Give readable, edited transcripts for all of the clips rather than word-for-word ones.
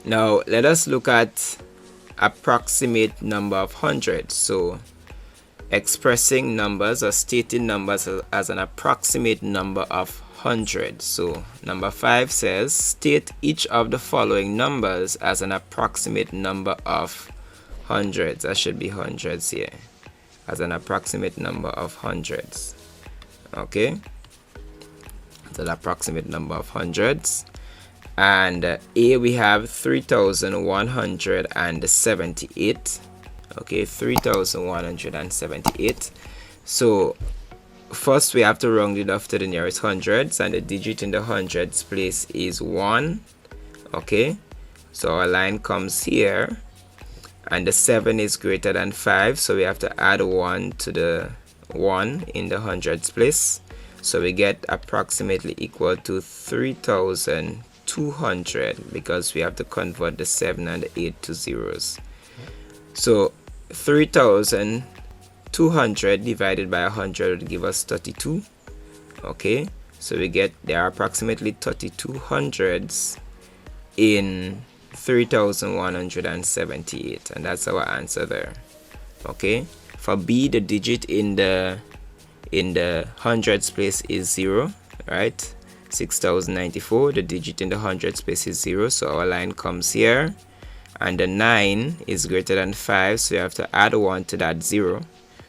Now let us look at approximate number of hundreds. So expressing numbers or stating numbers as an approximate number of hundreds. So number 5 says state each of the following numbers as an approximate number of hundreds. That should be hundreds here, as an approximate number of hundreds. Okay, it's an approximate number of hundreds. And A, we have 3178. Okay, 3178. So first we have to round it off to the nearest hundreds, and the digit in the hundreds place is 1. Okay, so our line comes here, and the 7 is greater than 5, so we have to add 1 to the 1 in the hundreds place, so we get approximately equal to 3200, because we have to convert the 7 and the 8 to zeros. So 3200 divided by 100 would give us 32. Okay, so we get there are approximately 32 hundreds in 3178, and that's our answer there. Okay, for B, the digit in the hundreds place is 0, right? 6094, the digit in the hundreds place is 0, so our line comes here, and the 9 is greater than 5, so we have to add 1 to that 0,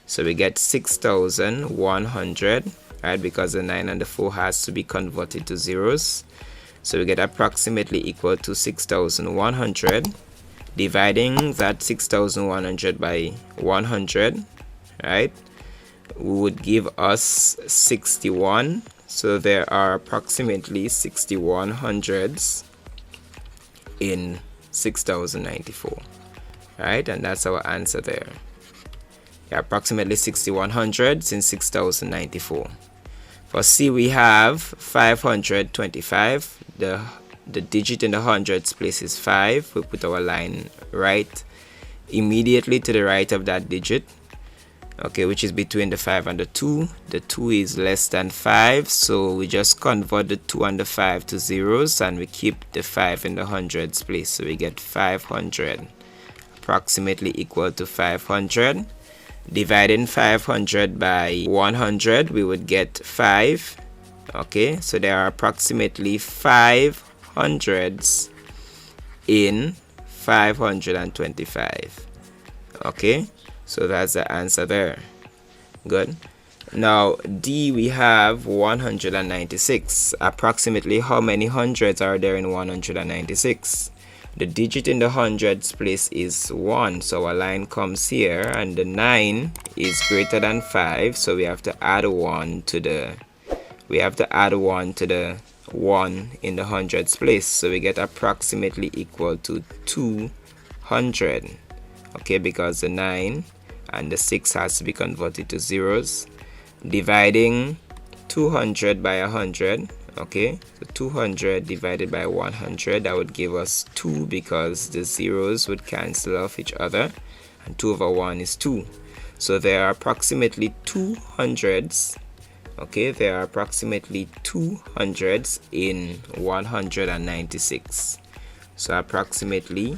so we get 6100, right? Because the 9 and the 4 has to be converted to zeros, so we get approximately equal to 6100. Dividing that 6100 by 100, right, would give us 61. So there are approximately 61 hundreds in 6094, right? And that's our answer there. Yeah, approximately 61 hundreds in 6094. For C, we have 525. The digit in the hundreds place is 5. We put our line right immediately to the right of that digit, okay, which is between the 5 and the 2. The 2 is less than 5, so we just convert the 2 and the 5 to zeros, and we keep the 5 in the hundreds place, so we get 500, approximately equal to 500. Dividing 500 by 100, we would get 5. Okay, so there are approximately 5 hundreds in 525. Okay, so that's the answer there. Good. Now D, we have 196. Approximately how many hundreds are there in 196? The digit in the hundreds place is 1, so our line comes here, and the 9 is greater than 5, so we have to add 1 to the 1 in the hundreds place, so we get approximately equal to 200. Okay, because the 9 and the 6 has to be converted to zeros. Dividing 200 by 100, okay, so 200 divided by 100, that would give us 2, because the zeros would cancel off each other, and 2 over 1 is 2. So there are approximately 2 hundreds. Okay, there are approximately 2 hundreds in 196. So approximately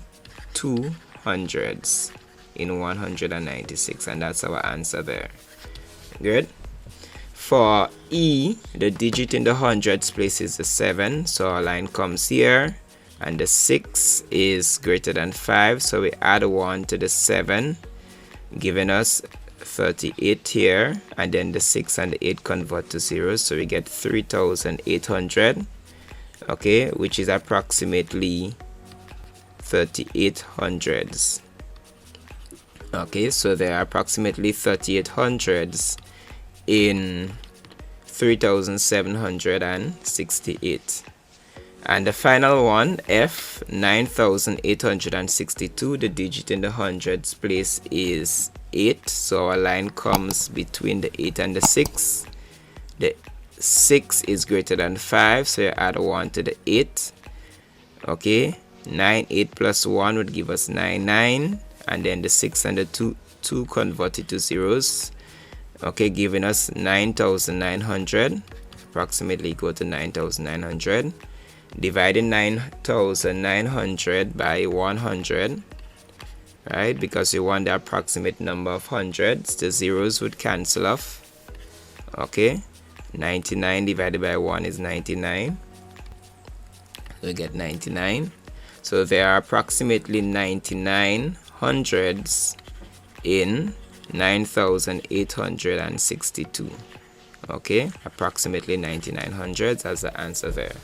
2 hundreds in 196, and that's our answer there. Good. For E, the digit in the hundreds place is the 7, so our line comes here, and the 6 is greater than 5, so we add 1 to the 7, giving us 38 here, and then the 6 and the 8 convert to zeros, so we get 3800. Okay, which is approximately 38 hundreds. Okay, so there are approximately 38 hundreds in 3768. And the final one, F, 9862. The digit in the hundreds place is 8, so our line comes between the 8 and the 6. The 6 is greater than 5, so you add 1 to the 8. Okay, 9, 8 plus 1 would give us 9, and then the 6 and the 2 converted to zeros. Okay, giving us 9900, approximately equal to 9900. dividing 9,900 by 100, right? Because we want the approximate number of hundreds, the zeros would cancel off. Okay, 99 divided by 1 is 99. We get 99. So there are approximately 99 hundreds in 9,862. Okay, approximately 99 hundreds as the answer there.